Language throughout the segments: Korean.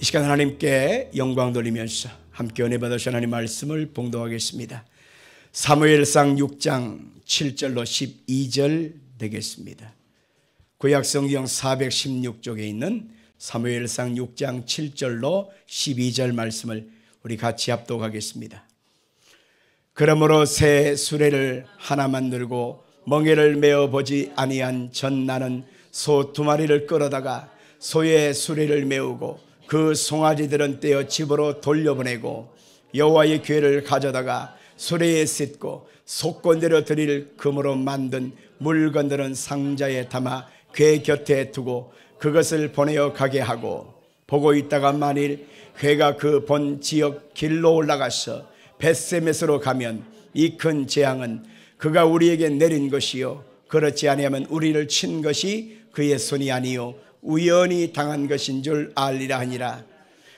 이 시간 하나님께 영광 돌리면서 함께 은혜 받으신 하나님 말씀을 봉독하겠습니다. 사무엘상 6장 7절로 12절 되겠습니다. 구약성경 416쪽에 있는 사무엘상 6장 7절로 12절 말씀을 우리 같이 합독하겠습니다. 그러므로 새 수레를 하나만 들고 멍에를 메어 보지 아니한 전나는 소 2마리를 끌어다가 소의 수레를 메우고 그 송아지들은 떼어 집으로 돌려보내고 여호와의 궤를 가져다가 수레에 싣고 속건대로 드릴 금으로 만든 물건들은 상자에 담아 궤 곁에 두고 그것을 보내어 가게 하고, 보고 있다가 만일 궤가 그 본 지역 길로 올라가서 벳세메스로 가면 이 큰 재앙은 그가 우리에게 내린 것이요 그렇지 아니하면 우리를 친 것이 그의 손이 아니요 우연히 당한 것인 줄 알리라 하니라.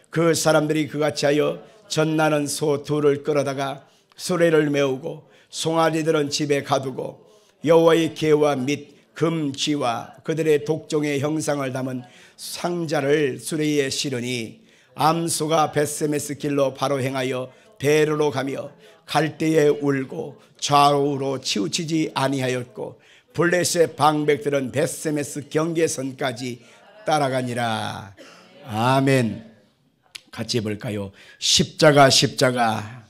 그 사람들이 그같이 하여 전나는 소 2를 끌어다가 수레를 메우고 송아지들은 집에 가두고 여호와의 궤와 및 금쥐와 그들의 독종의 형상을 담은 상자를 수레에 실으니 암소가 벳세메스 길로 바로 행하여 대로로 가며 갈 때에 울고 좌우로 치우치지 아니하였고 블레셋 방백들은 벳세메스 경계선까지 따라가니라. 아멘. 같이 볼까요? 십자가 십자가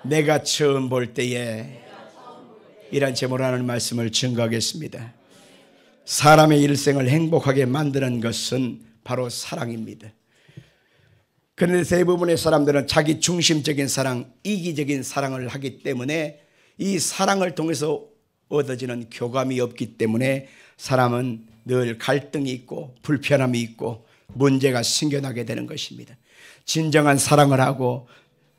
내가 처음 볼 때에, 이란 제목으로 하는 말씀을 증거하겠습니다. 사람의 일생을 행복하게 만드는 것은 바로 사랑입니다. 그런데 대부분의 사람들은 자기 중심적인 사랑, 이기적인 사랑을 하기 때문에 이 사랑을 통해서 얻어지는 교감이 없기 때문에 사람은 늘 갈등이 있고 불편함이 있고 문제가 생겨나게 되는 것입니다. 진정한 사랑을 하고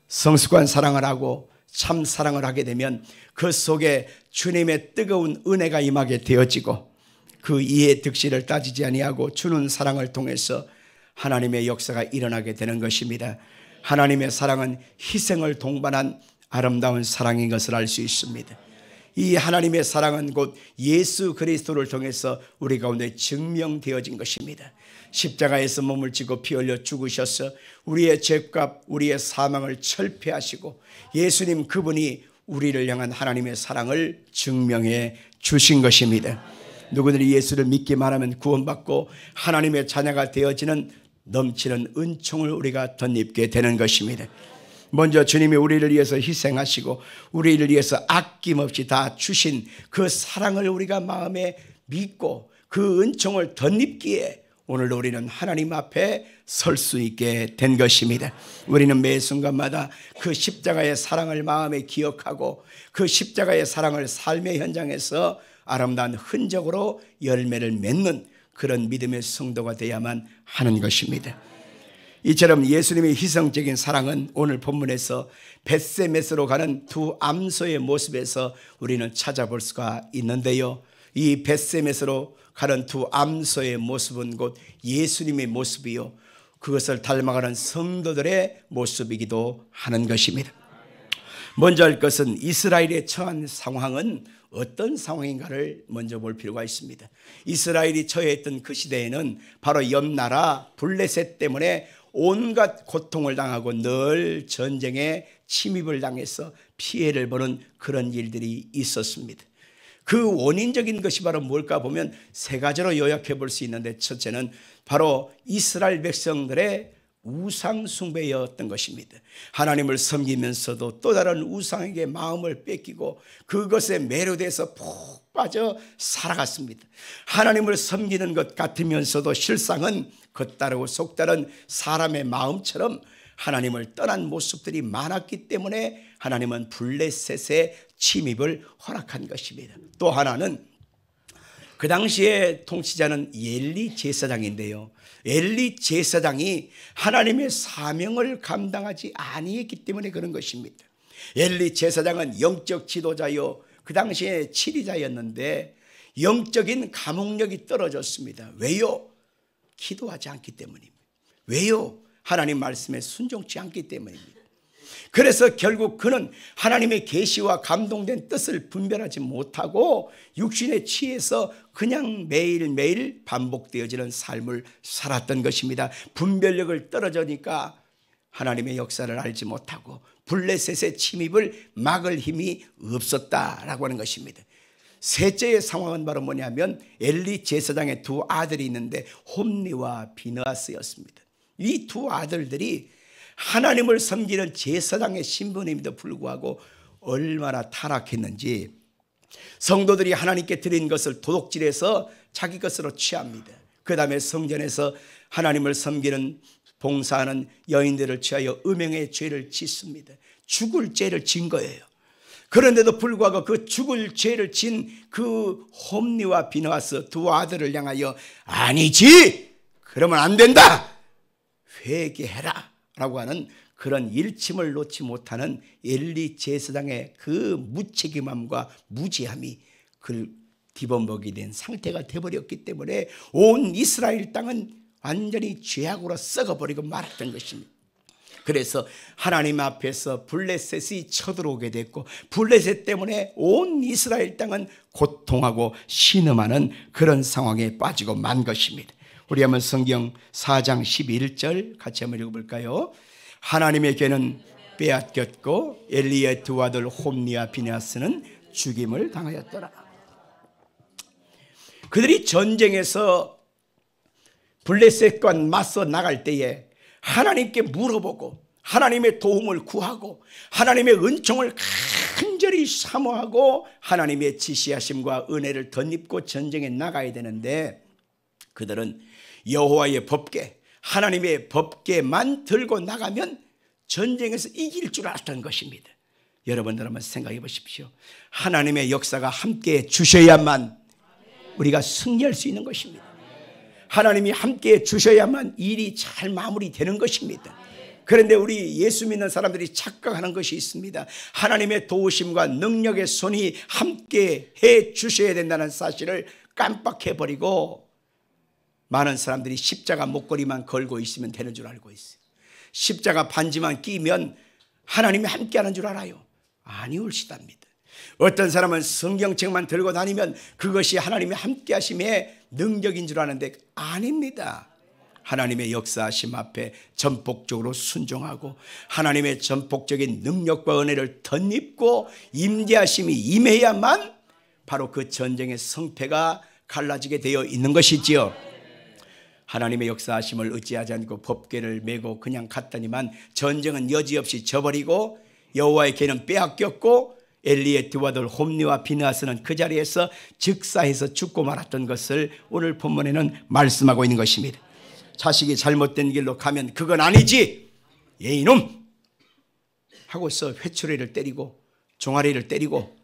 성숙한 사랑을 하고 참 사랑을 하게 되면 그 속에 주님의 뜨거운 은혜가 임하게 되어지고, 그 이해 득실을 따지지 아니하고 주는 사랑을 통해서 하나님의 역사가 일어나게 되는 것입니다. 하나님의 사랑은 희생을 동반한 아름다운 사랑인 것을 알 수 있습니다. 이 하나님의 사랑은 곧 예수 그리스도를 통해서 우리 가운데 증명되어진 것입니다. 십자가에서 몸을 지고 피 흘려 죽으셔서 우리의 죄값, 우리의 사망을 철폐하시고 예수님 그분이 우리를 향한 하나님의 사랑을 증명해 주신 것입니다. 누구들이 예수를 믿기만 하면 구원받고 하나님의 자녀가 되어지는 넘치는 은총을 우리가 덧입게 되는 것입니다. 먼저 주님이 우리를 위해서 희생하시고 우리를 위해서 아낌없이 다 주신 그 사랑을 우리가 마음에 믿고 그 은총을 덧입기에 오늘 우리는 하나님 앞에 설 수 있게 된 것입니다. 우리는 매 순간마다 그 십자가의 사랑을 마음에 기억하고 그 십자가의 사랑을 삶의 현장에서 아름다운 흔적으로 열매를 맺는 그런 믿음의 성도가 되어야만 하는 것입니다. 이처럼 예수님의 희생적인 사랑은 오늘 본문에서 벳세메스로 가는 2 암소의 모습에서 우리는 찾아볼 수가 있는데요, 이 벳세메스로 가는 2 암소의 모습은 곧 예수님의 모습이요 그것을 닮아가는 성도들의 모습이기도 하는 것입니다. 먼저 할 것은 이스라엘의 처한 상황은 어떤 상황인가를 먼저 볼 필요가 있습니다. 이스라엘이 처해있던 그 시대에는 바로 옆나라 블레셋 때문에 온갖 고통을 당하고 늘 전쟁에 침입을 당해서 피해를 보는 그런 일들이 있었습니다. 그 원인적인 것이 바로 뭘까 보면 3가지로 요약해 볼 수 있는데, 첫째는 바로 이스라엘 백성들의 우상 숭배였던 것입니다. 하나님을 섬기면서도 또 다른 우상에게 마음을 뺏기고 그것에 매료돼서 푹 빠져 살아갔습니다. 하나님을 섬기는 것 같으면서도 실상은 겉다르고 속다른 사람의 마음처럼 하나님을 떠난 모습들이 많았기 때문에 하나님은 블레셋의 침입을 허락한 것입니다. 또 하나는 그 당시에 통치자는 엘리 제사장인데요, 엘리 제사장이 하나님의 사명을 감당하지 아니했기 때문에 그런 것입니다. 엘리 제사장은 영적 지도자요 그 당시에 치리자였는데 영적인 감옥력이 떨어졌습니다. 왜요? 기도하지 않기 때문입니다. 왜요? 하나님 말씀에 순종치 않기 때문입니다. 그래서 결국 그는 하나님의 계시와 감동된 뜻을 분별하지 못하고 육신에 취해서 그냥 매일매일 반복되어지는 삶을 살았던 것입니다. 분별력을 떨어지니까 하나님의 역사를 알지 못하고 블레셋의 침입을 막을 힘이 없었다라고 하는 것입니다. 셋째의 상황은 바로 뭐냐면 엘리 제사장의 두 아들이 있는데 홈리와 비느하스였습니다. 이 두 아들들이 하나님을 섬기는 제사장의 신분임에도 불구하고 얼마나 타락했는지 성도들이 하나님께 드린 것을 도둑질해서 자기 것으로 취합니다. 그 다음에 성전에서 하나님을 섬기는 봉사하는 여인들을 취하여 음행의 죄를 짓습니다. 죽을 죄를 진 거예요. 그런데도 불구하고 그 죽을 죄를 진 그 홈리와 비느하스 두 아들을 향하여 아니지! 그러면 안 된다! 회개해라! 라고 하는 그런 일침을 놓지 못하는 엘리 제사장의 그 무책임함과 무지함이 그를 뒤범벅이 된 상태가 되어버렸기 때문에 온 이스라엘 땅은 완전히 죄악으로 썩어버리고 말았던 것입니다. 그래서 하나님 앞에서 블레셋이 쳐들어오게 됐고 블레셋 때문에 온 이스라엘 땅은 고통하고 신음하는 그런 상황에 빠지고 만 것입니다. 우리 한번 성경 4장 11절 같이 한번 읽어볼까요? 하나님의 괴는 빼앗겼고 엘리의 두 아들 홈리와 비느하스는 죽임을 당하였더라. 그들이 전쟁에서 블레셋과 맞서 나갈 때에 하나님께 물어보고 하나님의 도움을 구하고 하나님의 은총을 간절히 사모하고 하나님의 지시하심과 은혜를 덧입고 전쟁에 나가야 되는데 그들은 여호와의 법궤 하나님의 법궤만 들고 나가면 전쟁에서 이길 줄 알았던 것입니다. 여러분들 한번 생각해 보십시오. 하나님의 역사가 함께해 주셔야만 우리가 승리할 수 있는 것입니다. 하나님이 함께해 주셔야만 일이 잘 마무리되는 것입니다. 그런데 우리 예수 믿는 사람들이 착각하는 것이 있습니다. 하나님의 도우심과 능력의 손이 함께해 주셔야 된다는 사실을 깜빡해버리고 많은 사람들이 십자가 목걸이만 걸고 있으면 되는 줄 알고 있어요. 십자가 반지만 끼면 하나님이 함께하는 줄 알아요. 아니올시답니다. 어떤 사람은 성경책만 들고 다니면 그것이 하나님의 함께하심의 능력인 줄 아는데 아닙니다. 하나님의 역사하심 앞에 전폭적으로 순종하고 하나님의 전폭적인 능력과 은혜를 덧입고 임재하심이 임해야만 바로 그 전쟁의 성패가 갈라지게 되어 있는 것이지요. 하나님의 역사하심을 의지하지 않고 법궤를 메고 그냥 갔더니만 전쟁은 여지없이 져버리고 여호와의 궤는 빼앗겼고 엘리의 두 아들 홈리와 비느하스는 그 자리에서 즉사해서 죽고 말았던 것을 오늘 본문에는 말씀하고 있는 것입니다. 자식이 잘못된 길로 가면 그건 아니지 예이놈 하고서 회초리를 때리고 종아리를 때리고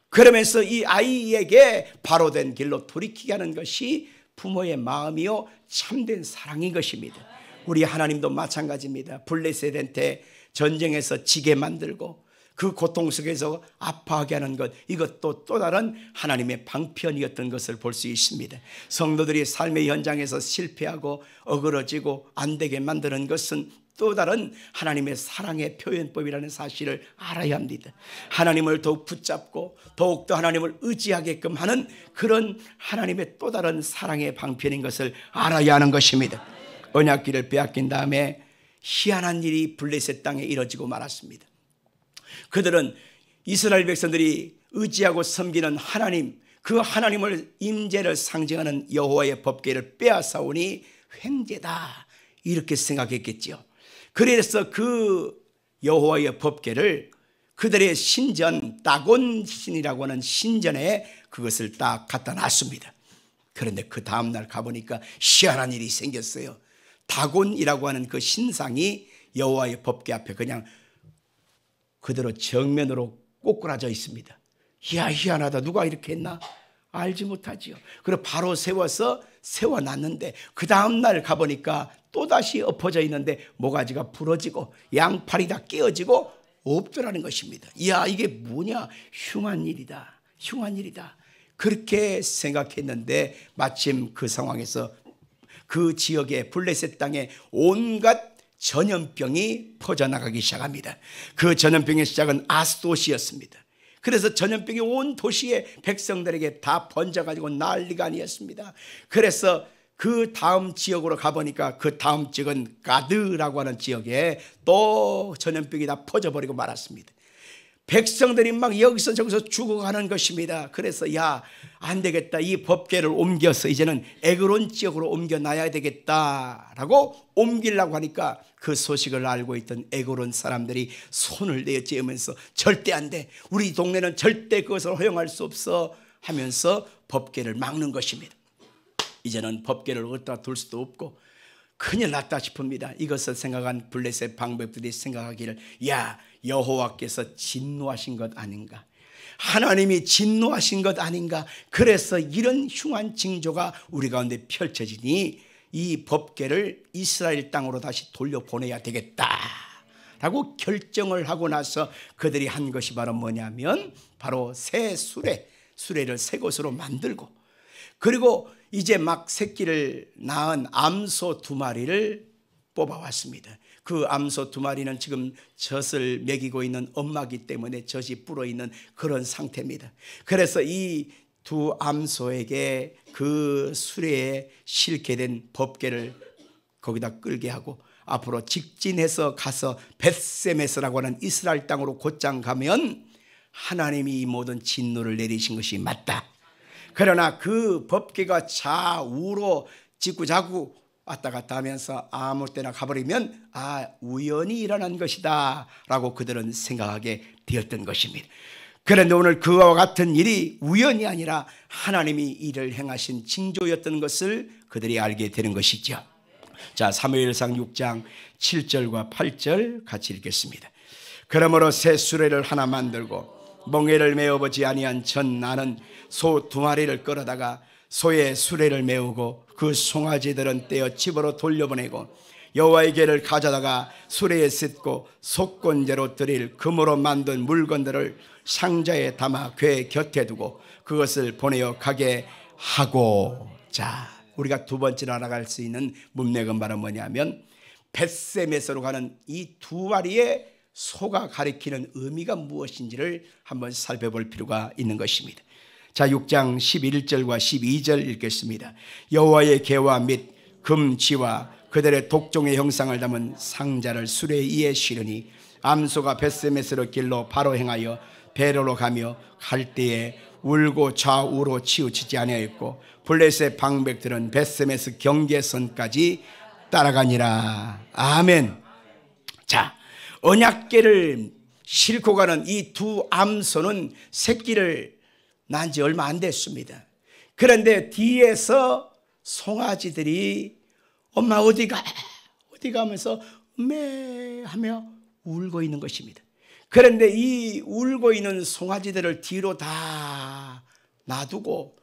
그러면서 이 아이에게 바로 된 길로 돌이키게 하는 것이 부모의 마음이요 참된 사랑인 것입니다. 우리 하나님도 마찬가지입니다. 블레셋한테 전쟁에서 지게 만들고 그 고통 속에서 아파하게 하는 것, 이것도 또 다른 하나님의 방편이었던 것을 볼 수 있습니다. 성도들이 삶의 현장에서 실패하고 어그러지고 안 되게 만드는 것은 또 다른 하나님의 사랑의 표현법이라는 사실을 알아야 합니다. 하나님을 더욱 붙잡고 더욱더 하나님을 의지하게끔 하는 그런 하나님의 또 다른 사랑의 방편인 것을 알아야 하는 것입니다. 언약궤를 빼앗긴 다음에 희한한 일이 블레셋 땅에 이뤄지고 말았습니다. 그들은 이스라엘 백성들이 의지하고 섬기는 하나님, 그 하나님을 임재를 상징하는 여호와의 법궤를 빼앗아오니 횡재다 이렇게 생각했겠죠. 그래서 그 여호와의 법궤를 그들의 신전 다곤 신이라고 하는 신전에 그것을 딱 갖다 놨습니다. 그런데 그 다음날 가보니까 희한한 일이 생겼어요. 다곤이라고 하는 그 신상이 여호와의 법궤 앞에 그냥 그대로 정면으로 꼬꾸라져 있습니다. 이야 희한하다. 누가 이렇게 했나? 알지 못하지요. 그리고 바로 세워놨는데 그 다음날 가보니까 또다시 엎어져 있는데 모가지가 부러지고 양팔이 다 깨어지고 없더라는 것입니다. 이야 이게 뭐냐? 흉한 일이다. 흉한 일이다. 그렇게 생각했는데 마침 그 상황에서 그 지역의 블레셋 땅에 온갖 전염병이 퍼져나가기 시작합니다. 그 전염병의 시작은 아스도시였습니다. 그래서 전염병이 온 도시의 백성들에게 다 번져가지고 난리가 아니었습니다. 그래서 그 다음 지역으로 가보니까 그 다음 지역은 가드라고 하는 지역에 또 전염병이 다 퍼져버리고 말았습니다. 백성들이 막 여기서 저기서 죽어가는 것입니다. 그래서 야, 안 되겠다. 이 법궤를 옮겨서 이제는 에그론 지역으로 옮겨놔야 되겠다라고 옮기려고 하니까 그 소식을 알고 있던 에그론 사람들이 손을 내어쥐면서 절대 안 돼. 우리 동네는 절대 그것을 허용할 수 없어 하면서 법궤를 막는 것입니다. 이제는 법궤를 어디다 둘 수도 없고 큰일 났다 싶습니다. 이것을 생각한 블레셋 방백들이 생각하기를, 야, 여호와께서 진노하신 것 아닌가, 하나님이 진노하신 것 아닌가, 그래서 이런 흉한 징조가 우리 가운데 펼쳐지니 이 법궤를 이스라엘 땅으로 다시 돌려보내야 되겠다라고 결정을 하고 나서 그들이 한 것이 바로 뭐냐면 바로 새 수레를 새 것으로 만들고, 그리고 이제 막 새끼를 낳은 암소 2마리를 뽑아왔습니다. 그 암소 2마리는 지금 젖을 먹이고 있는 엄마기 때문에 젖이 불어있는 그런 상태입니다. 그래서 이 2 암소에게 그 수레에 실게 된 법궤를 거기다 끌게 하고 앞으로 직진해서 가서 벳세메스라고 하는 이스라엘 땅으로 곧장 가면 하나님이 이 모든 진노를 내리신 것이 맞다. 그러나 그 법궤가 좌우로 짓고자고 왔다 갔다 하면서 아무 때나 가버리면 우연히 일어난 것이다 라고 그들은 생각하게 되었던 것입니다. 그런데 오늘 그와 같은 일이 우연이 아니라 하나님이 이를 행하신 징조였던 것을 그들이 알게 되는 것이죠. 자, 사무엘상 6장 7절과 8절 같이 읽겠습니다. 그러므로 새 수레를 하나 만들고 멍에를 메어보지 아니한 전 나는 소 2마리를 끌어다가 소의 수레를 메우고 그 송아지들은 떼어 집으로 돌려보내고 여호와의 궤를 가져다가 수레에 싣고 속건제로 드릴 금으로 만든 물건들을 상자에 담아 궤 곁에 두고 그것을 보내어 가게 하고. 자, 우리가 두 번째로 알아갈 수 있는 문맥은 바로 뭐냐면 벳세메스로 가는 이 2마리의 소가 가리키는 의미가 무엇인지를 한번 살펴볼 필요가 있는 것입니다. 자, 6장 11절과 12절 읽겠습니다. 여호와의 궤와 및 금지와 그들의 독종의 형상을 담은 상자를 수레 위에 실으니 암소가 벳세메스로 길로 바로 행하여 베로로 가며 갈 때에 울고 좌우로 치우치지 아니하였고 블레셋 방백들은 벳세메스 경계선까지 따라가니라. 아멘. 자, 언약궤를 싣고 가는 이 2 암소는 새끼를 낳은 지 얼마 안 됐습니다. 그런데 뒤에서 송아지들이 엄마 어디가 하면서 매 하며 울고 있는 것입니다. 그런데 이 울고 있는 송아지들을 뒤로 다 놔두고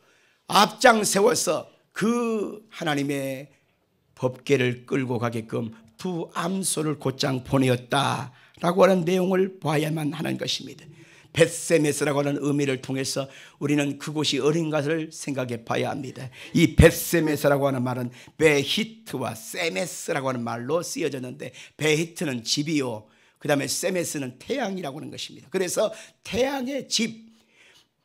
앞장 세워서 그 하나님의 법궤를 끌고 가게끔 2 암소를 곧장 보내었다라고 하는 내용을 봐야만 하는 것입니다. 벳세메스라고 하는 의미를 통해서 우리는 그곳이 어딘가를 생각해 봐야 합니다. 이 벳세메스라고 하는 말은 베히트와 세메스라고 하는 말로 쓰여졌는데, 베히트는 집이요, 그 다음에 세메스는 태양이라고 하는 것입니다. 그래서 태양의 집,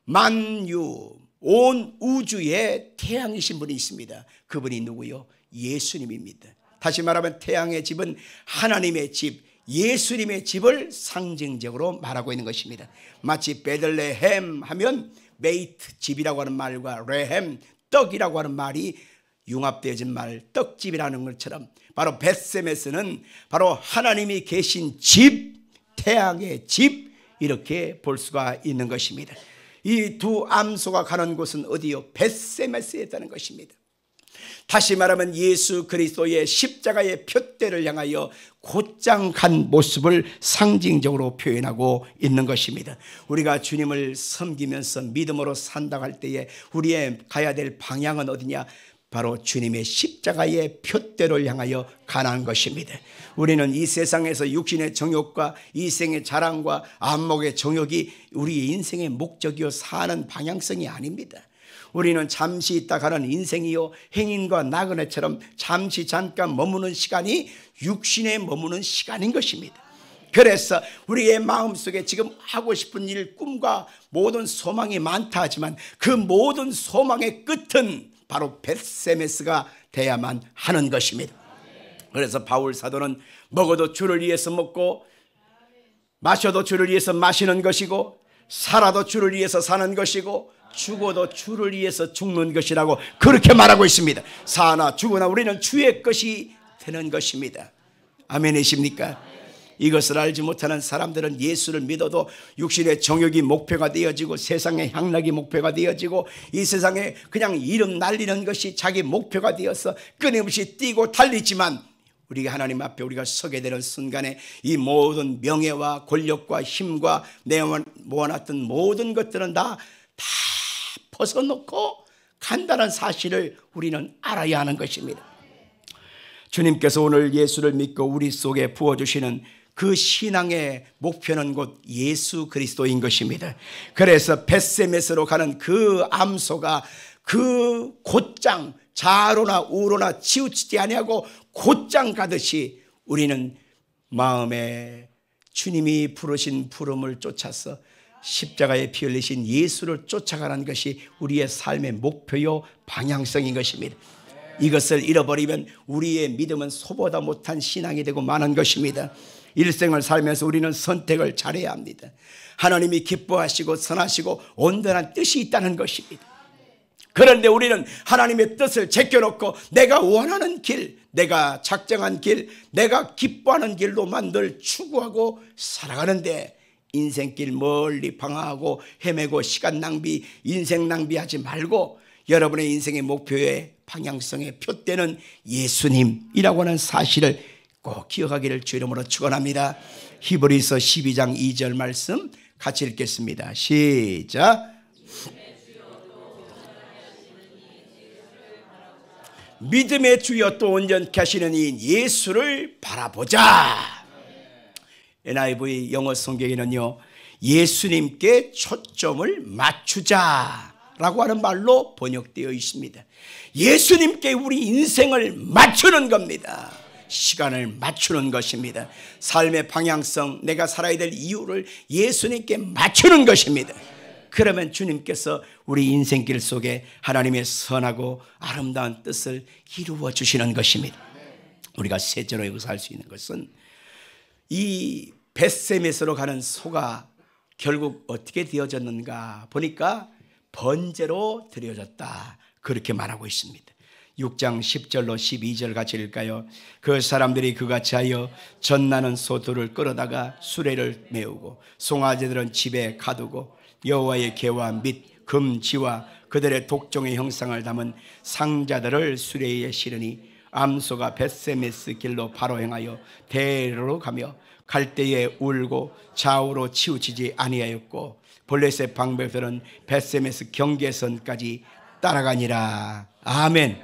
만유, 온 우주에 태양이신 분이 있습니다. 그분이 누구요? 예수님입니다. 다시 말하면 태양의 집은 하나님의 집, 예수님의 집을 상징적으로 말하고 있는 것입니다. 마치 베들레헴 하면 베이트, 집이라고 하는 말과 레헴, 떡이라고 하는 말이 융합되어진 말, 떡집이라는 것처럼 바로 벳세메스는 바로 하나님이 계신 집, 태양의 집, 이렇게 볼 수가 있는 것입니다. 이 2 암소가 가는 곳은 어디요? 벳세메스에 있다는 것입니다. 다시 말하면 예수 그리스도의 십자가의 표대를 향하여 곧장 간 모습을 상징적으로 표현하고 있는 것입니다. 우리가 주님을 섬기면서 믿음으로 산다고 할 때에 우리의 가야 될 방향은 어디냐? 바로 주님의 십자가의 표대를 향하여 가는 것입니다. 우리는 이 세상에서 육신의 정욕과 이생의 자랑과 안목의 정욕이 우리 인생의 목적이요 사는 방향성이 아닙니다. 우리는 잠시 있다 가는 인생이요 행인과 나그네처럼 잠시 잠깐 머무는 시간이 육신에 머무는 시간인 것입니다. 그래서 우리의 마음속에 지금 하고 싶은 일, 꿈과 모든 소망이 많다 하지만 그 모든 소망의 끝은 바로 벳세메스가 돼야만 하는 것입니다. 그래서 바울 사도는 먹어도 주를 위해서 먹고 마셔도 주를 위해서 마시는 것이고 살아도 주를 위해서 사는 것이고 죽어도 주를 위해서 죽는 것이라고 그렇게 말하고 있습니다. 사나 죽으나 우리는 주의 것이 되는 것입니다. 아멘이십니까? 이것을 알지 못하는 사람들은 예수를 믿어도 육신의 정욕이 목표가 되어지고 세상의 향락이 목표가 되어지고 이 세상에 그냥 이름 날리는 것이 자기 목표가 되어서 끊임없이 뛰고 달리지만 우리가 하나님 앞에 우리가 서게 되는 순간에 이 모든 명예와 권력과 힘과 내가 모아놨던 모든 것들은 다 벗어놓고 간다는 사실을 우리는 알아야 하는 것입니다. 주님께서 오늘 예수를 믿고 우리 속에 부어주시는 그 신앙의 목표는 곧 예수 그리스도인 것입니다. 그래서 벳세메스로 가는 그 암소가 그 곧장 좌로나 우로나 치우치지 아니하고 곧장 가듯이 우리는 마음에 주님이 부르신 부름을 쫓아서 십자가에 피 흘리신 예수를 쫓아가는 것이 우리의 삶의 목표요 방향성인 것입니다. 이것을 잃어버리면 우리의 믿음은 소보다 못한 신앙이 되고 마는 것입니다. 일생을 살면서 우리는 선택을 잘해야 합니다. 하나님이 기뻐하시고 선하시고 온전한 뜻이 있다는 것입니다. 그런데 우리는 하나님의 뜻을 제껴놓고 내가 원하는 길, 내가 작정한 길, 내가 기뻐하는 길로만 늘 추구하고 살아가는데 인생길 멀리 방황하고 헤매고 시간 낭비, 인생 낭비하지 말고 여러분의 인생의 목표의 방향성의 표대는 예수님이라고 하는 사실을 꼭 기억하기를 주 이름으로 축원합니다. 히브리서 12장 2절 말씀 같이 읽겠습니다. 시작. 믿음의 주여 또 온전케 하시는 이 예수를 바라보자. NIV 영어 성경에는요 예수님께 초점을 맞추자라고 하는 말로 번역되어 있습니다. 예수님께 우리 인생을 맞추는 겁니다. 시간을 맞추는 것입니다. 삶의 방향성, 내가 살아야 될 이유를 예수님께 맞추는 것입니다. 그러면 주님께서 우리 인생길 속에 하나님의 선하고 아름다운 뜻을 이루어 주시는 것입니다. 우리가 셋째로 여기서 할 수 있는 것은 이 벳세메스로 가는 소가 결국 어떻게 되어졌는가 보니까 번제로 드려졌다 그렇게 말하고 있습니다. 6장 10절로 12절 같이 읽을까요? 그 사람들이 그같이 하여 젖나는 소들을 끌어다가 수레를 메우고 송아지들은 집에 가두고 여호와의 계와 및 금지와 그들의 독종의 형상을 담은 상자들을 수레에 실으니 암소가 벳세메스 길로 바로 행하여 대로로 가며 갈 때에 울고 좌우로 치우치지 아니하였고 블레셋 방백들은 벳세메스 경계선까지 따라가니라. 아멘.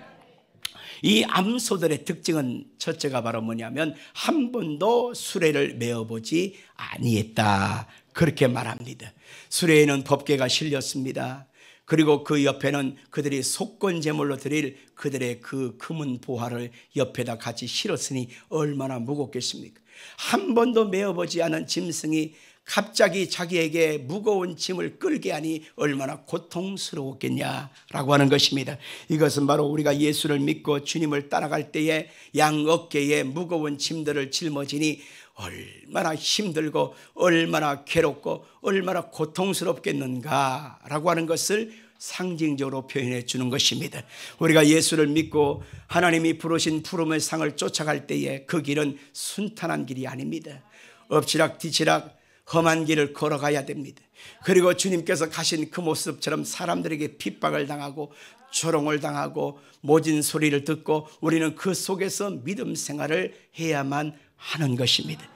이 암소들의 특징은 첫째가 바로 뭐냐면 한 번도 수레를 메어보지 아니했다 그렇게 말합니다. 수레에는 법궤가 실렸습니다. 그리고 그 옆에는 그들이 속건 제물로 드릴 그들의 그 금은 보화를 옆에다 같이 실었으니 얼마나 무겁겠습니까? 한 번도 메어보지 않은 짐승이 갑자기 자기에게 무거운 짐을 끌게 하니 얼마나 고통스러웠겠냐라고 하는 것입니다. 이것은 바로 우리가 예수를 믿고 주님을 따라갈 때에 양 어깨에 무거운 짐들을 짊어지니 얼마나 힘들고 얼마나 괴롭고 얼마나 고통스럽겠는가라고 하는 것을 상징적으로 표현해 주는 것입니다. 우리가 예수를 믿고 하나님이 부르신 부름의 상을 쫓아갈 때에 그 길은 순탄한 길이 아닙니다. 엎치락 뒤치락 험한 길을 걸어가야 됩니다. 그리고 주님께서 가신 그 모습처럼 사람들에게 핍박을 당하고 조롱을 당하고 모진 소리를 듣고 우리는 그 속에서 믿음 생활을 해야만 하는 것입니다.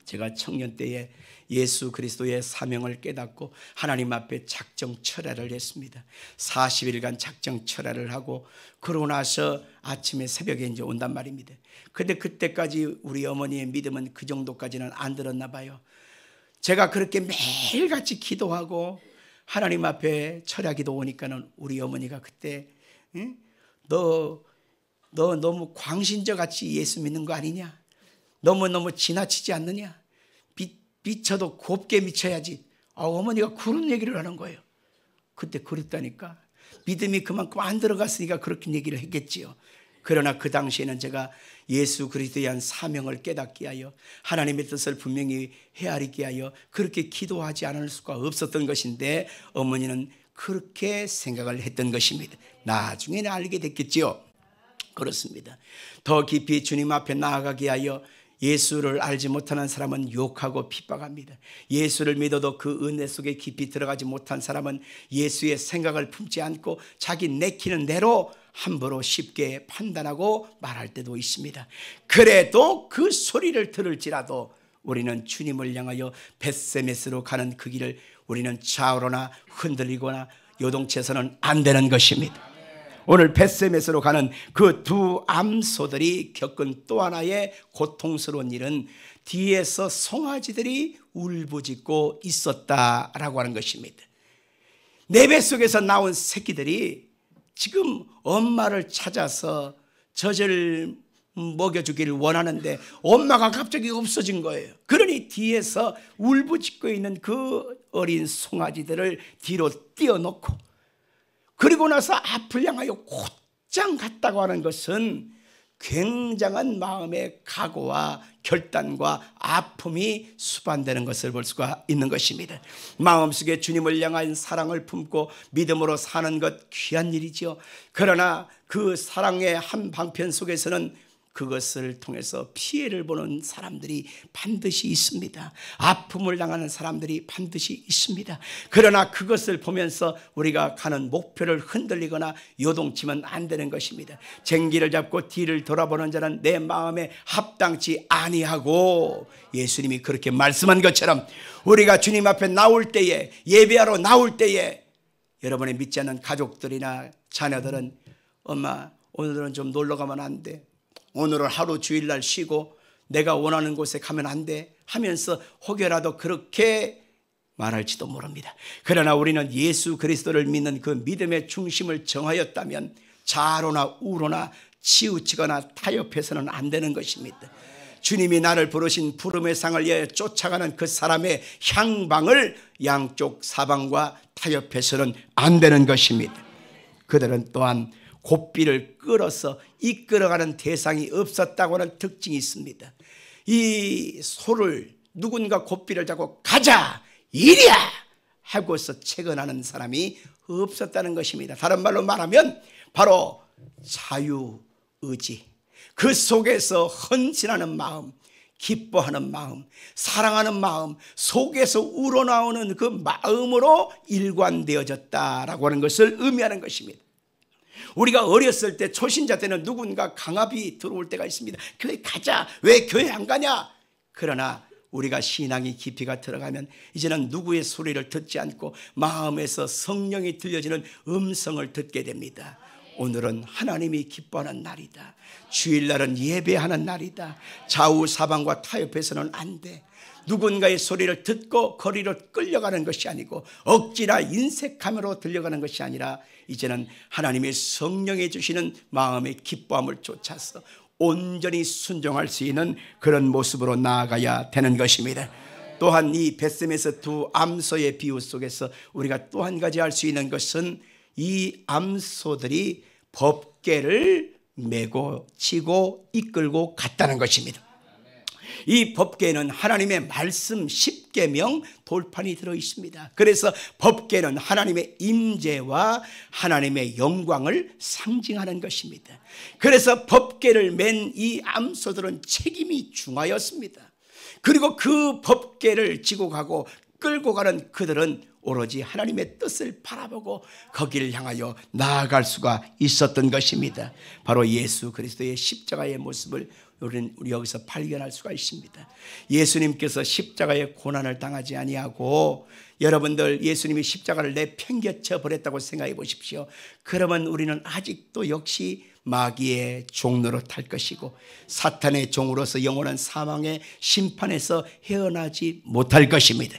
제가 청년 때에 예수 그리스도의 사명을 깨닫고 하나님 앞에 작정 철야를 했습니다. 40일간 작정 철야를 하고 그러고 나서 아침에 새벽에 이제 온단 말입니다. 근데 그때까지 우리 어머니의 믿음은 그 정도까지는 안 들었나 봐요. 제가 그렇게 매일같이 기도하고 하나님 앞에 철야기도 오니까는 우리 어머니가 그때 너 너무 광신저 같이 예수 믿는 거 아니냐? 너무너무 지나치지 않느냐? 미쳐도 곱게 미쳐야지. 어머니가 그런 얘기를 하는 거예요. 그때 그랬다니까. 믿음이 그만큼 안 들어갔으니까 그렇게 얘기를 했겠지요. 그러나 그 당시에는 제가 예수 그리스도에 대한 사명을 깨닫게 하여 하나님의 뜻을 분명히 헤아리게 하여 그렇게 기도하지 않을 수가 없었던 것인데 어머니는 그렇게 생각을 했던 것입니다. 나중에는 알게 됐겠지요. 그렇습니다. 더 깊이 주님 앞에 나아가게 하여 예수를 알지 못하는 사람은 욕하고 핍박합니다. 예수를 믿어도 그 은혜 속에 깊이 들어가지 못한 사람은 예수의 생각을 품지 않고 자기 내키는 대로 함부로 쉽게 판단하고 말할 때도 있습니다. 그래도 그 소리를 들을지라도 우리는 주님을 향하여 벳세메스로 가는 그 길을 우리는 좌우로나 흔들리거나 요동쳐서는 안 되는 것입니다. 오늘 벳세메스로 가는 그 두 암소들이 겪은 또 하나의 고통스러운 일은 뒤에서 송아지들이 울부짖고 있었다라고 하는 것입니다. 내 뱃속에서 나온 새끼들이 지금 엄마를 찾아서 젖을 먹여주기를 원하는데 엄마가 갑자기 없어진 거예요. 그러니 뒤에서 울부짖고 있는 그 어린 송아지들을 뒤로 띄워놓고 그리고 나서 앞을 향하여 곧장 갔다고 하는 것은 굉장한 마음의 각오와 결단과 아픔이 수반되는 것을 볼 수가 있는 것입니다. 마음속에 주님을 향한 사랑을 품고 믿음으로 사는 것 귀한 일이죠. 그러나 그 사랑의 한 방편 속에서는 그것을 통해서 피해를 보는 사람들이 반드시 있습니다. 아픔을 당하는 사람들이 반드시 있습니다. 그러나 그것을 보면서 우리가 가는 목표를 흔들리거나 요동치면 안 되는 것입니다. 쟁기를 잡고 뒤를 돌아보는 자는 내 마음에 합당치 아니하고 예수님이 그렇게 말씀한 것처럼 우리가 주님 앞에 나올 때에 예배하러 나올 때에 여러분의 믿지 않는 가족들이나 자녀들은 엄마 오늘은 좀 놀러 가면 안 돼. 오늘은 하루 주일날 쉬고 내가 원하는 곳에 가면 안 돼 하면서 혹여라도 그렇게 말할지도 모릅니다. 그러나 우리는 예수 그리스도를 믿는 그 믿음의 중심을 정하였다면 좌로나 우로나 치우치거나 타협해서는 안 되는 것입니다. 주님이 나를 부르신 부름의 상을 위하여 쫓아가는 그 사람의 향방을 양쪽 사방과 타협해서는 안 되는 것입니다. 그들은 또한 고삐를 끌어서 이끌어가는 대상이 없었다고 하는 특징이 있습니다. 이 소를 누군가 고삐를 잡고 가자 이리야 하고서 채근하는 사람이 없었다는 것입니다. 다른 말로 말하면 바로 자유의지, 그 속에서 헌신하는 마음, 기뻐하는 마음, 사랑하는 마음 속에서 우러나오는 그 마음으로 일관되어졌다라고 하는 것을 의미하는 것입니다. 우리가 어렸을 때 초신자 때는 누군가 강압이 들어올 때가 있습니다. 교회 가자. 왜 교회 안 가냐? 그러나 우리가 신앙의 깊이가 들어가면 이제는 누구의 소리를 듣지 않고 마음에서 성령이 들려지는 음성을 듣게 됩니다. 오늘은 하나님이 기뻐하는 날이다. 주일날은 예배하는 날이다. 좌우 사방과 타협해서는 안 돼. 누군가의 소리를 듣고 거리로 끌려가는 것이 아니고 억지나 인색함으로 들려가는 것이 아니라 이제는 하나님의 성령이 주시는 마음의 기뻐함을 쫓아서 온전히 순종할 수 있는 그런 모습으로 나아가야 되는 것입니다. 또한 이 벳세메스 두 암소의 비유 속에서 우리가 또 한 가지 알 수 있는 것은 이 암소들이 법궤를 메고 치고 이끌고 갔다는 것입니다. 이 법궤는 하나님의 말씀 10계명 돌판이 들어 있습니다. 그래서 법궤는 하나님의 임재와 하나님의 영광을 상징하는 것입니다. 그래서 법궤를 맨 이 암소들은 책임이 중하였습니다. 그리고 그 법궤를 지고 가고 끌고 가는 그들은 오로지 하나님의 뜻을 바라보고 거기를 향하여 나아갈 수가 있었던 것입니다. 바로 예수 그리스도의 십자가의 모습을 우리 여기서 발견할 수가 있습니다. 예수님께서 십자가의 고난을 당하지 아니하고 여러분들 예수님이 십자가를 내팽개쳐 버렸다고 생각해 보십시오. 그러면 우리는 아직도 역시 마귀의 종로로 탈 것이고 사탄의 종으로서 영원한 사망의 심판에서 헤어나지 못할 것입니다.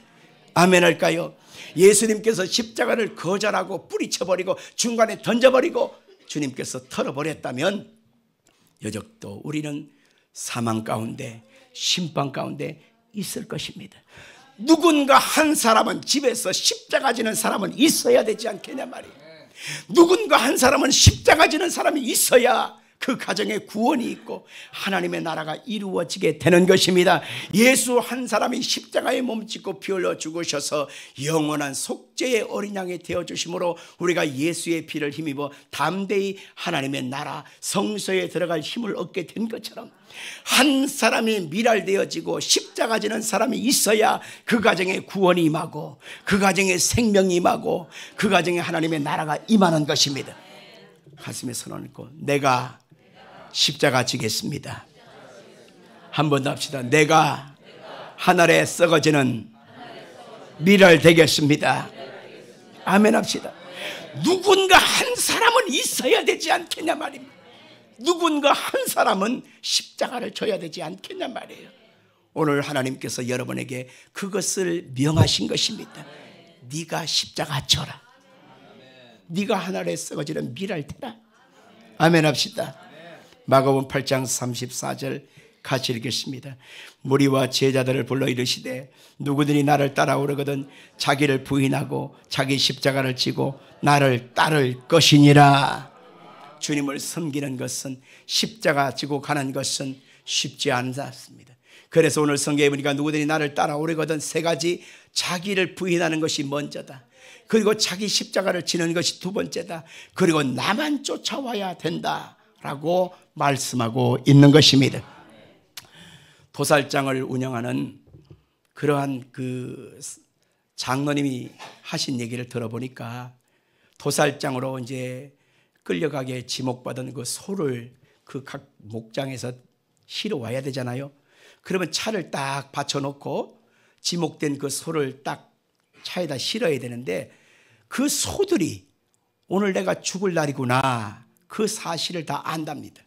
아멘 할까요? 예수님께서 십자가를 거절하고 뿌리쳐버리고 중간에 던져버리고 주님께서 털어버렸다면 여적도 우리는 사망 가운데 심판 가운데 있을 것입니다. 누군가 한 사람은 집에서 십자가 지는 사람은 있어야 되지 않겠냐 말이에요. 누군가 한 사람은 십자가 지는 사람이 있어야 그 가정에 구원이 있고 하나님의 나라가 이루어지게 되는 것입니다. 예수 한 사람이 십자가에 몸짓고 피 흘려 죽으셔서 영원한 속죄의 어린 양이 되어주심으로 우리가 예수의 피를 힘입어 담대히 하나님의 나라 성소에 들어갈 힘을 얻게 된 것처럼 한 사람이 미랄되어지고 십자가 지는 사람이 있어야 그 가정에 구원이 임하고 그 가정에 생명이 임하고 그 가정에 하나님의 나라가 임하는 것입니다. 가슴에 손 얹고 내가 십자가 지겠습니다. 한 번 더 합시다. 내가 하늘에 썩어지는 미랄 되겠습니다. 아멘 합시다. 누군가 한 사람은 있어야 되지 않겠냐 말입니다. 누군가 한 사람은 십자가를 져야 되지 않겠냐 말이에요. 오늘 하나님께서 여러분에게 그것을 명하신 것입니다. 네가 십자가 져라. 네가 하늘에 썩어지는 미랄 되라. 아멘 합시다. 마가복음 8장 34절 같이 읽겠습니다. 무리와 제자들을 불러 이르시되 누구든지 나를 따라오려거든 자기를 부인하고 자기 십자가를 지고 나를 따를 것이니라. 주님을 섬기는 것은 십자가 지고 가는 것은 쉽지 않습니다. 그래서 오늘 성경에 보니까 누구든지 나를 따라오려거든 세 가지, 자기를 부인하는 것이 먼저다. 그리고 자기 십자가를 지는 것이 두 번째다. 그리고 나만 쫓아와야 된다라고 말씀하고 있는 것입니다. 도살장을 운영하는 그러한 그 장로님이 하신 얘기를 들어보니까 도살장으로 이제 끌려가게 지목받은 그 소를 그 각 목장에서 실어 와야 되잖아요. 그러면 차를 딱 받쳐놓고 지목된 그 소를 딱 차에다 실어야 되는데 그 소들이 오늘 내가 죽을 날이구나 그 사실을 다 안답니다.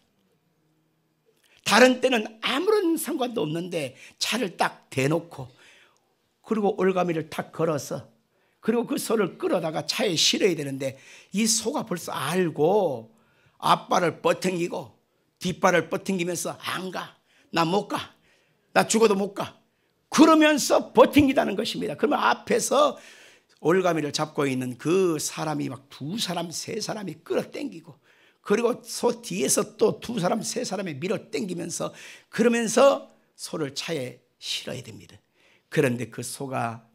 다른 때는 아무런 상관도 없는데 차를 딱 대놓고 그리고 올가미를 탁 걸어서 그리고 그 소를 끌어다가 차에 실어야 되는데 이 소가 벌써 알고 앞발을 뻗팅기고 뒷발을 뻗팅기면서 안 가. 나 못 가. 나 죽어도 못 가. 그러면서 버팅기다는 것입니다. 그러면 앞에서 올가미를 잡고 있는 그 사람이 막 두 사람, 세 사람이 끌어당기고 그리고 소 뒤에서 또 두 사람, 세 사람이 밀어 당기면서 그러면서 소를 차에 실어야 됩니다. 그런데 그 소가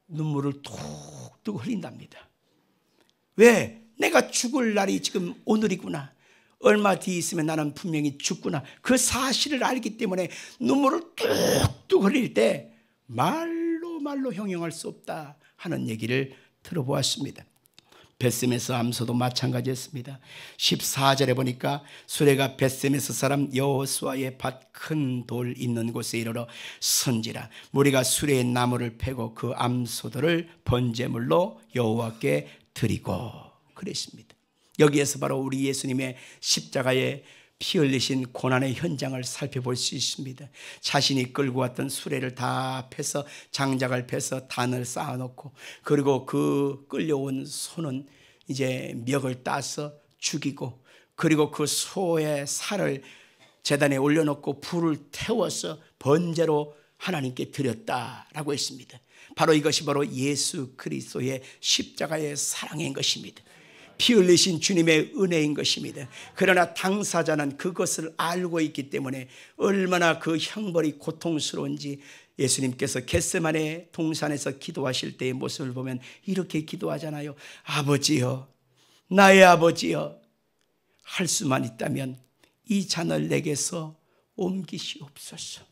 눈물을 툭툭 흘린답니다. 왜? 내가 죽을 날이 지금 오늘이구나. 얼마 뒤에 있으면 나는 분명히 죽구나. 그 사실을 알기 때문에 눈물을 뚝뚝 흘릴 때 말로 형용할 수 없다 하는 얘기를 들어보았습니다. 벳셈에서 암소도 마찬가지였습니다. 14절에 보니까 수레가 벳셈에서 사람 여호수아의 밭 큰 돌 있는 곳에 이르러 선지라. 무리가 수레의 나무를 패고 그 암소들을 번제물로 여호와께 드리고 그랬습니다. 여기에서 바로 우리 예수님의 십자가에 피 흘리신 고난의 현장을 살펴볼 수 있습니다. 자신이 끌고 왔던 수레를 다 패서 장작을 패서 단을 쌓아놓고 그리고 그 끌려온 소는 이제 멱을 따서 죽이고 그리고 그 소의 살을 제단에 올려놓고 불을 태워서 번제로 하나님께 드렸다라고 했습니다. 바로 이것이 바로 예수 그리스도의 십자가의 사랑인 것입니다. 피 흘리신 주님의 은혜인 것입니다. 그러나 당사자는 그것을 알고 있기 때문에 얼마나 그 형벌이 고통스러운지 예수님께서 겟세마네 동산에서 기도하실 때의 모습을 보면 이렇게 기도하잖아요. 아버지여, 나의 아버지여, 할 수만 있다면 이 잔을 내게서 옮기시옵소서.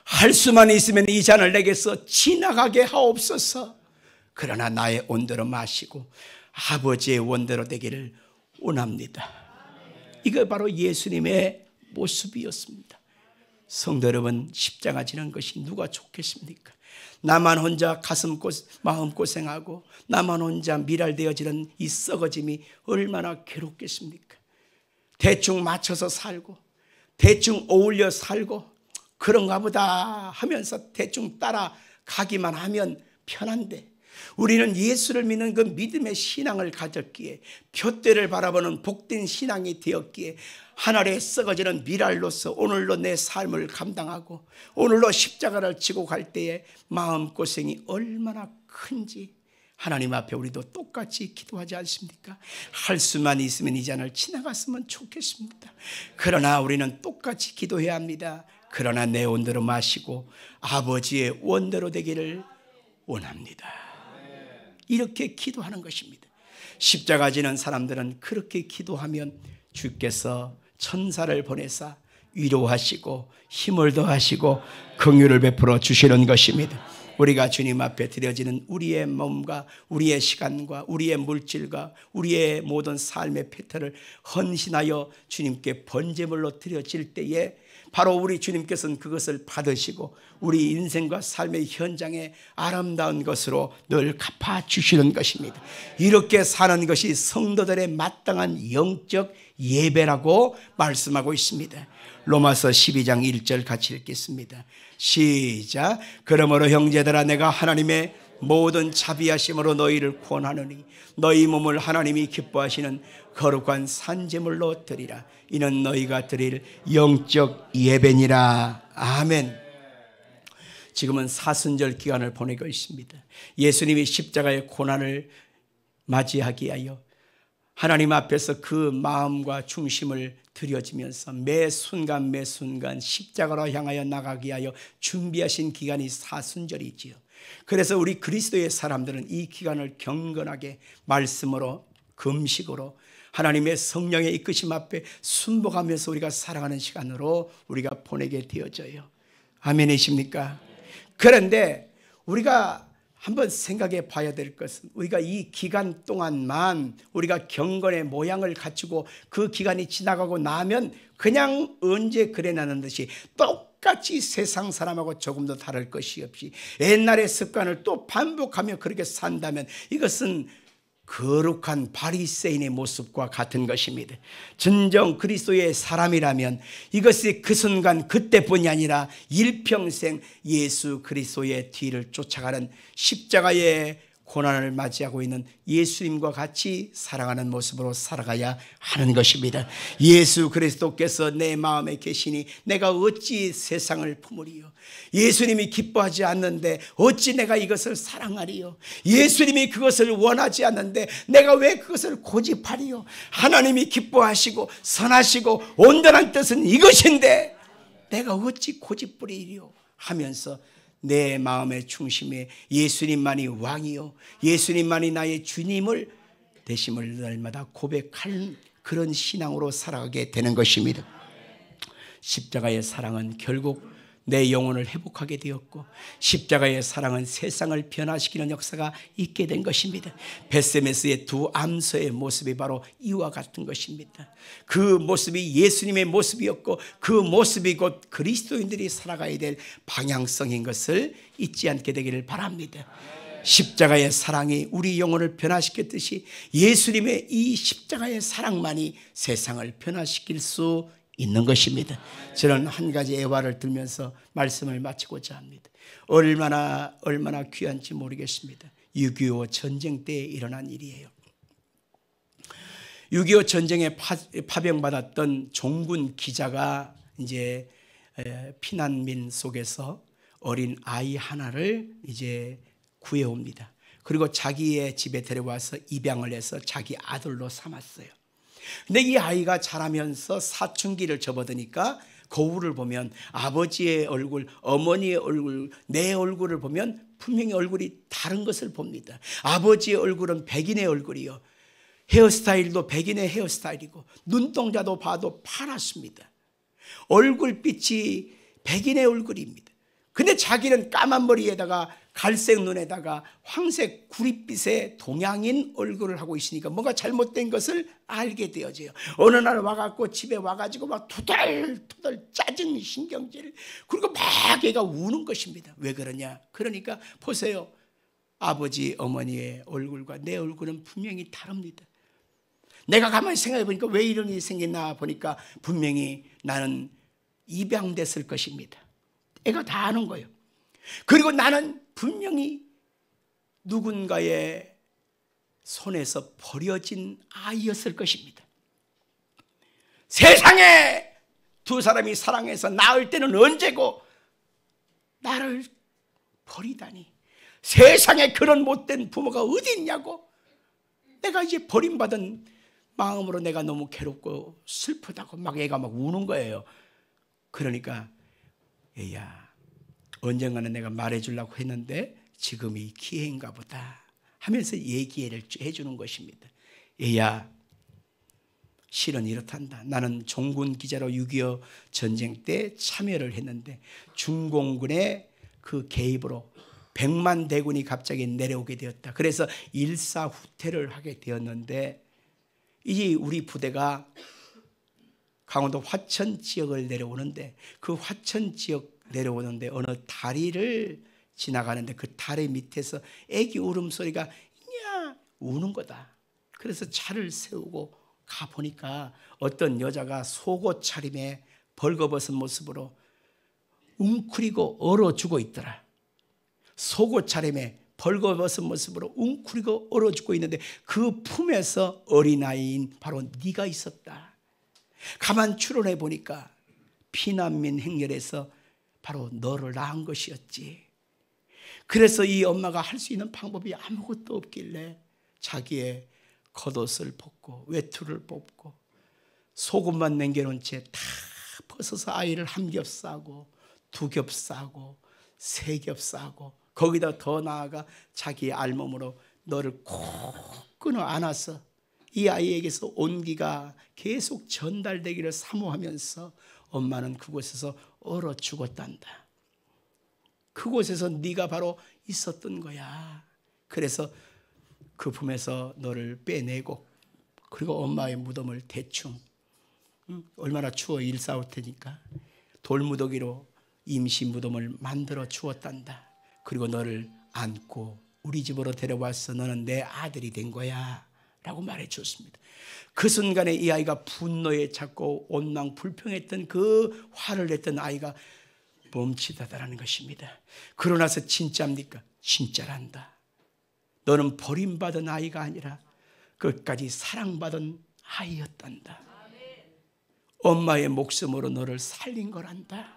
할 수만 있으면 이 잔을 내게서 지나가게 하옵소서. 그러나 나의 온대로 마시고 아버지의 원대로 되기를 원합니다. 이거 바로 예수님의 모습이었습니다. 성도 여러분, 십자가 지는 것이 누가 좋겠습니까? 나만 혼자 마음고생하고 나만 혼자 미랄되어지는 이 썩어짐이 얼마나 괴롭겠습니까? 대충 맞춰서 살고 대충 어울려 살고 그런가 보다 하면서 대충 따라가기만 하면 편한데 우리는 예수를 믿는 그 믿음의 신앙을 가졌기에 표대를 바라보는 복된 신앙이 되었기에 하늘에 썩어지는 미랄로서 오늘로 내 삶을 감당하고 오늘로 십자가를 지고 갈 때에 마음고생이 얼마나 큰지 하나님 앞에 우리도 똑같이 기도하지 않습니까? 할 수만 있으면 이 잔을 지나갔으면 좋겠습니다. 그러나 우리는 똑같이 기도해야 합니다. 그러나 내 원대로 마시고 아버지의 원대로 되기를 원합니다. 이렇게 기도하는 것입니다. 십자가 지는 사람들은 그렇게 기도하면 주께서 천사를 보내사 위로하시고 힘을 더하시고 긍휼을 베풀어 주시는 것입니다. 우리가 주님 앞에 드려지는 우리의 몸과 우리의 시간과 우리의 물질과 우리의 모든 삶의 패턴을 헌신하여 주님께 번제물로 드려질 때에 바로 우리 주님께서는 그것을 받으시고 우리 인생과 삶의 현장에 아름다운 것으로 늘 갚아주시는 것입니다. 이렇게 사는 것이 성도들의 마땅한 영적 예배라고 말씀하고 있습니다. 로마서 12장 1절 같이 읽겠습니다. 시작. 그러므로 형제들아 내가 하나님의 모든 자비하심으로 너희를 구원하노니 너희 몸을 하나님이 기뻐하시는 거룩한 산제물로 드리라. 이는 너희가 드릴 영적 예배니라. 아멘. 지금은 사순절 기간을 보내고 있습니다. 예수님이 십자가의 고난을 맞이하기 위하여 하나님 앞에서 그 마음과 중심을 드려지면서 매 순간 매 순간 십자가로 향하여 나가기 위하여 준비하신 기간이 사순절이지요. 그래서 우리 그리스도의 사람들은 이 기간을 경건하게 말씀으로 금식으로 하나님의 성령의 이끄심 앞에 순복하면서 우리가 살아가는 시간으로 우리가 보내게 되어져요. 아멘이십니까? 그런데 우리가 한번 생각해 봐야 될 것은 우리가 이 기간 동안만 우리가 경건의 모양을 갖추고 그 기간이 지나가고 나면 그냥 언제 그래 나는 듯이 똑같이 세상 사람하고 조금도 다를 것이 없이 옛날의 습관을 또 반복하며 그렇게 산다면 이것은 거룩한 바리새인의 모습과 같은 것입니다. 진정 그리스도의 사람이라면 이것이 그 순간 그때뿐이 아니라 일평생 예수 그리스도의 뒤를 쫓아가는 십자가의 고난을 맞이하고 있는 예수님과 같이 살아가는 모습으로 살아가야 하는 것입니다. 예수 그리스도께서 내 마음에 계시니 내가 어찌 세상을 품으리요. 예수님이 기뻐하지 않는데 어찌 내가 이것을 사랑하리요. 예수님이 그것을 원하지 않는데 내가 왜 그것을 고집하리요. 하나님이 기뻐하시고 선하시고 온전한 뜻은 이것인데 내가 어찌 고집부리리요 하면서 내 마음의 중심에 예수님만이 왕이요 예수님만이 나의 주님을 되심을 날마다 고백하는 그런 신앙으로 살아가게 되는 것입니다. 십자가의 사랑은 결국 내 영혼을 회복하게 되었고 십자가의 사랑은 세상을 변화시키는 역사가 있게 된 것입니다. 벳세메스의 두 암소의 모습이 바로 이와 같은 것입니다. 그 모습이 예수님의 모습이었고 그 모습이 곧 그리스도인들이 살아가야 될 방향성인 것을 잊지 않게 되기를 바랍니다. 십자가의 사랑이 우리 영혼을 변화시켰듯이 예수님의 이 십자가의 사랑만이 세상을 변화시킬 수 있는 것입니다. 저는 한 가지 애화를 들면서 말씀을 마치고자 합니다. 얼마나 귀한지 모르겠습니다. 6.25 전쟁 때에 일어난 일이에요. 6.25 전쟁에 파병받았던 종군 기자가 이제 피난민 속에서 어린 아이 하나를 이제 구해옵니다. 그리고 자기의 집에 데려와서 입양을 해서 자기 아들로 삼았어요. 근데 이 아이가 자라면서 사춘기를 접어드니까 거울을 보면 아버지의 얼굴, 어머니의 얼굴, 내 얼굴을 보면 분명히 얼굴이 다른 것을 봅니다. 아버지의 얼굴은 백인의 얼굴이요. 헤어스타일도 백인의 헤어스타일이고 눈동자도 봐도 파랗습니다. 얼굴빛이 백인의 얼굴입니다. 근데 자기는 까만 머리에다가 갈색 눈에다가 황색 구릿빛의 동양인 얼굴을 하고 있으니까 뭔가 잘못된 것을 알게 되어져요. 어느 날 와갖고 집에 와가지고 막 투덜투덜 짜증 신경질 그리고 막 얘가 우는 것입니다. 왜 그러냐? 그러니까 보세요. 아버지 어머니의 얼굴과 내 얼굴은 분명히 다릅니다. 내가 가만히 생각해 보니까 왜 이런 일이 생겼나 보니까 분명히 나는 입양됐을 것입니다. 애가 다 아는 거예요. 그리고 나는 분명히 누군가의 손에서 버려진 아이였을 것입니다. 세상에 두 사람이 사랑해서 낳을 때는 언제고 나를 버리다니. 세상에 그런 못된 부모가 어디 있냐고. 내가 이제 버림받은 마음으로 내가 너무 괴롭고 슬프다고 막 애가 막 우는 거예요. 그러니까 얘야, 언젠가는 내가 말해주려고 했는데 지금이 기회인가 보다 하면서 얘기를 해주는 것입니다. 얘야, 실은 이렇단다. 나는 종군 기자로 6.25 전쟁 때 참여를 했는데 중공군의 그 개입으로 100만 대군이 갑자기 내려오게 되었다. 그래서 일사후퇴를 하게 되었는데 이 우리 부대가 강원도 화천 지역을 내려오는데 그 화천 지역 내려오는데 어느 다리를 지나가는데 그 다리 밑에서 애기 울음소리가 냐 우는 거다. 그래서 차를 세우고 가보니까 어떤 여자가 속옷 차림에 벌거벗은 모습으로 웅크리고 얼어 죽어 있더라. 속옷 차림에 벌거벗은 모습으로 웅크리고 얼어 죽고 있는데 그 품에서 어린아이인 바로 네가 있었다. 가만 추론해 보니까 피난민 행렬에서 바로 너를 낳은 것이었지. 그래서 이 엄마가 할 수 있는 방법이 아무것도 없길래 자기의 겉옷을 벗고 외투를 뽑고 속옷만 남겨놓은 채 다 벗어서 아이를 한 겹 싸고 두 겹 싸고 세 겹 싸고 거기다 더 나아가 자기의 알몸으로 너를 콕 끊어 안아서 이 아이에게서 온기가 계속 전달되기를 사모하면서 엄마는 그곳에서 얼어 죽었단다. 그곳에서 네가 바로 있었던 거야. 그래서 그 품에서 너를 빼내고 그리고 엄마의 무덤을 대충 얼마나 추워 일사후퇴니까 돌무더기로 임시 무덤을 만들어 주었단다. 그리고 너를 안고 우리 집으로 데려와서 너는 내 아들이 된 거야 라고 말해 주었습니다. 그 순간에 이 아이가 분노에 찼고 원망불평했던 그 화를 냈던 아이가 멈칫하다라는 것입니다. 그러나서 진짜입니까? 진짜란다. 너는 버림받은 아이가 아니라 끝까지 사랑받은 아이였단다. 엄마의 목숨으로 너를 살린 거란다.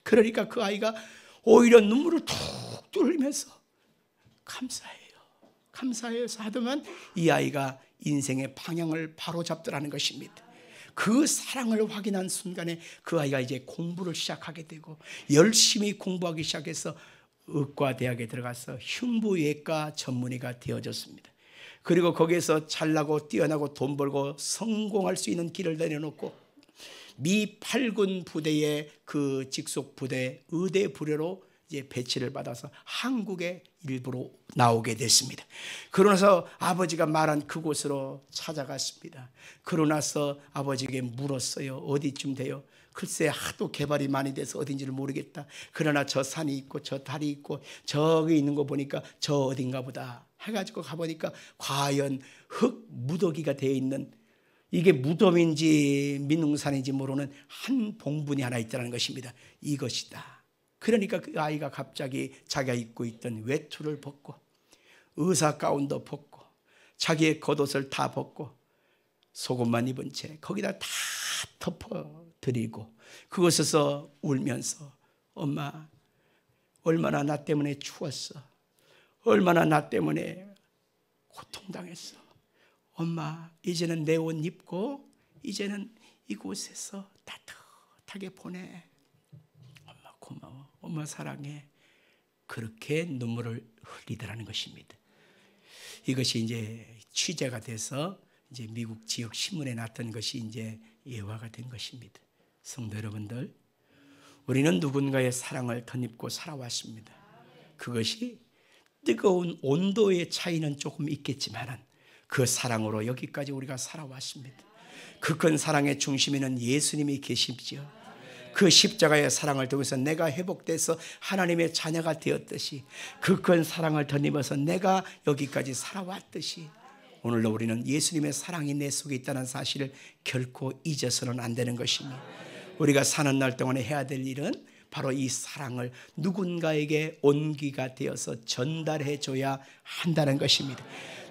그러니까 그 아이가 오히려 눈물을 툭 뚫으면서 감사해요 하더만 이 아이가 인생의 방향을 바로잡더라는 것입니다. 그 사랑을 확인한 순간에 그 아이가 이제 공부를 시작하게 되고 열심히 공부하기 시작해서 의과대학에 들어가서 흉부외과 전문의가 되어졌습니다. 그리고 거기에서 잘나고 뛰어나고 돈 벌고 성공할 수 있는 길을 내려놓고 미 8군 부대의 그 직속 부대 의대 부대로 이제 배치를 받아서 한국에 일부러 나오게 됐습니다. 그러나서 아버지가 말한 그곳으로 찾아갔습니다. 그러나서 아버지에게 물었어요. 어디쯤 돼요? 글쎄 하도 개발이 많이 돼서 어딘지를 모르겠다. 그러나 저 산이 있고 저 달이 있고 저기 있는 거 보니까 저 어딘가 보다 해가지고 가보니까 과연 흙 무더기가 되어 있는 이게 무덤인지 민웅산인지 모르는 한 봉분이 하나 있다는 것입니다. 이것이다. 그러니까 그 아이가 갑자기 자기가 입고 있던 외투를 벗고 의사 가운도 벗고 자기의 겉옷을 다 벗고 속옷만 입은 채 거기다 다 덮어드리고 그곳에서 울면서 엄마 얼마나 나 때문에 추웠어. 얼마나 나 때문에 고통당했어. 엄마 이제는 내 옷 입고 이제는 이곳에서 따뜻하게 보내. 엄마 고마워. 엄마 사랑해. 그렇게 눈물을 흘리더라는 것입니다. 이것이 이제 취재가 돼서 이제 미국 지역 신문에 났던 것이 이제 예화가 된 것입니다. 성도 여러분들, 우리는 누군가의 사랑을 덧입고 살아왔습니다. 그것이 뜨거운 온도의 차이는 조금 있겠지만 그 사랑으로 여기까지 우리가 살아왔습니다. 그 큰 사랑의 중심에는 예수님이 계시지요. 그 십자가의 사랑을 통해서 내가 회복돼서 하나님의 자녀가 되었듯이 그 큰 사랑을 덧입어서 내가 여기까지 살아왔듯이 오늘도 우리는 예수님의 사랑이 내 속에 있다는 사실을 결코 잊어서는 안 되는 것입니다. 우리가 사는 날 동안에 해야 될 일은 바로 이 사랑을 누군가에게 온기가 되어서 전달해 줘야 한다는 것입니다.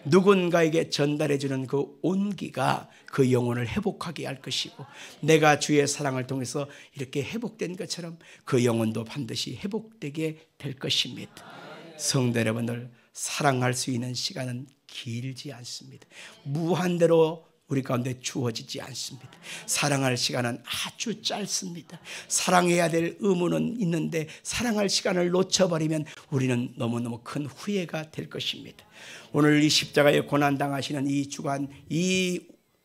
누군가에게 전달해 주는 그 온기가 그 영혼을 회복하게 할 것이고, 내가 주의 사랑을 통해서 이렇게 회복된 것처럼 그 영혼도 반드시 회복되게 될 것입니다. 성도 여러분들, 사랑할 수 있는 시간은 길지 않습니다. 무한대로 우리 가운데 주어지지 않습니다. 사랑할 시간은 아주 짧습니다. 사랑해야 될 의무는 있는데 사랑할 시간을 놓쳐버리면 우리는 너무너무 큰 후회가 될 것입니다. 오늘 이 십자가에 고난당하시는 이 주간, 이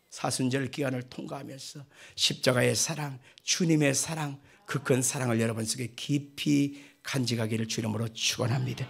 사순절 기간을 통과하면서 십자가의 사랑, 주님의 사랑, 그 큰 사랑을 여러분 속에 깊이 간직하기를 주 이름으로 축원합니다.